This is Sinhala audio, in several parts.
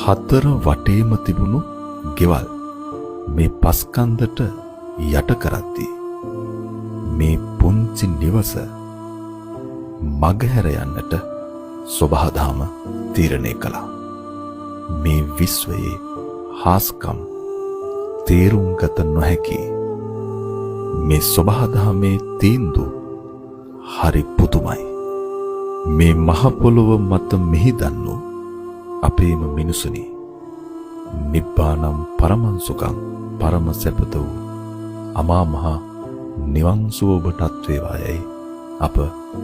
හතර වටේම තිබුණු ගෙවල් මේ පස්කන්දට යට කරද්දී මේ පුංචි නිවස මගහැර යන්නට සොබහාදහම තීරණය කළා. මේ විශ්වයේ හාස්කම් තේරුම් ගත නොහැකි මේ සොබහාදහමේ තීන්දුව හරි පුදුමයි. මේ මහ පොළොව මත මිහිදන්නු අපේම මිනිසුනි නිබ්බානම් පරමංසුකම් පරම සැපත වූ අමා මහ නිවන් සුව ඔබටත් වේවායයි අප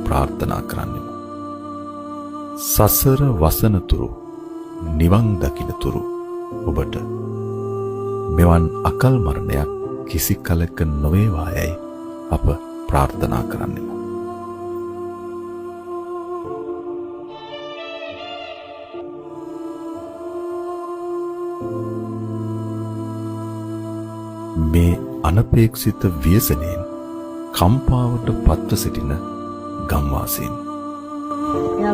ප්‍රාර්ථනා කරන්නෙමු. සසර වසනතුරු නිවන් දකින්නතුරු ඔබට මෙවන් අකල් මරණයක් කිසි කලක නොවේවායයි අප ප්‍රාර්ථනා කරන්නෙමු. මේ අනපේක්ෂිත ව්‍යසනයෙන් කම්පාවට පත්ව සිටින ගම්වාසීන්.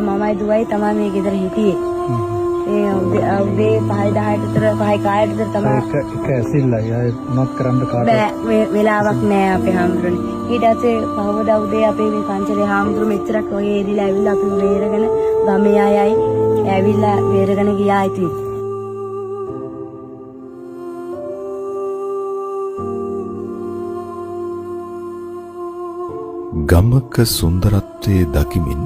මමයි දුවයි තමයි මේ ගෙදර හිටියේ. ඒ උදේ 5:10ට විතර 5:00ට විතර තමයි එක ඇසිල්ලයි ආයෙ මොනවත් කරන්න කාට බෑ වෙලාවක් නෑ අපේ හාමුදුරනේ. ඊට පස්සේ පහවදා උදේ අපේ මේ පංචලේ හාමුදුරු මෙච්චරක් වගේ එදිලා ඇවිල්ලා අපි වේරගෙන ගමේ අයයි ඇවිල්ලා වේරගෙන ගියා ඉතින්. ගමක සුන්දරත්වයේ දකිමින්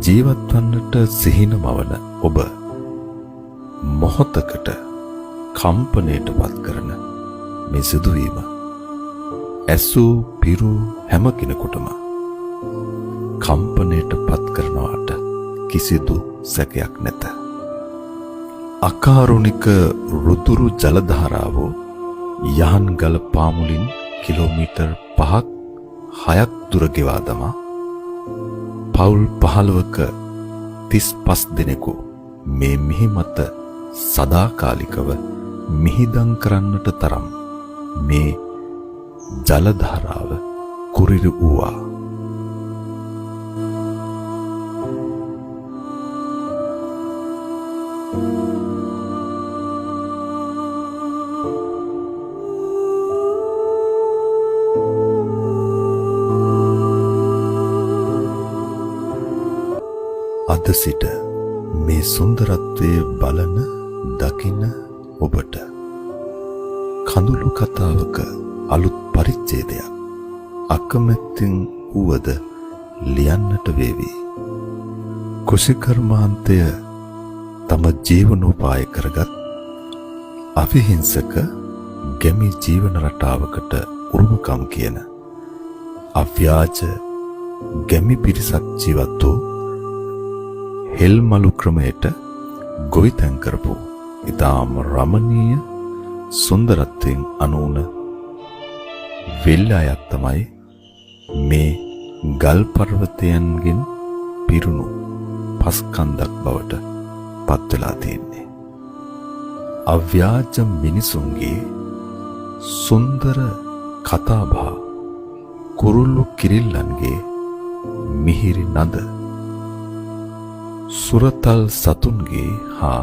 ජීවත් වන්නට සිහින මවන ඔබ මොහොතකට කම්පණයට පත් කරන මේ සිදුවීම ඇසූ පිරු හැම කෙනෙකුටම කම්පණයට පත් කරනවාට කිසිදු සැකයක් නැත. අකාරුණික රුතුරු ජල ධාරාවෝ යහන්ගල පාමුලින් කිලෝමීටර් 5ක් 6ක් දුර ගෙවා දමා පවුල් 15ක 35 දෙනෙකු මේ මිහි මත සදාකාලිකව මිහිදන් කරන්නට තරම් මේ ජල ධාරාව කුරිරු වූවා. අද සිට මේ සුන්දරත්වයේ බලන දකින ඔබට කඳුළු කතාවක අලුත් පරිච්ඡේදයක් අකමැත්තෙන් වුවද ලියන්නට වේවි. කුෂිකර්මාන්තය තම ජීවනෝපාය කරගත් අවිහිංසක ගැමි ජීවන රටාවකට උරුමකම් කියන අව්‍යාජ ගැමි පිරිසක් ජීවත් වූ හෙල්මලු ක්‍රමයට ගොවිතැන් කරපු ඉතාම රමණීය සුන්දරත්වයෙන් අනූන වෙල්ලායක් තමයි මේ ගල් පර්වතයන්ගෙන් පිරුණු පස්කන්දක් බවට පත් වෙලා තියෙන්නේ. අව්‍යාජ මිනිසුන්ගේ සුන්දර කතාබහ කුරුල්ලු කිරිල්ලන්ගේ මිහිරි නද සුරතල් සතුන්ගේ හා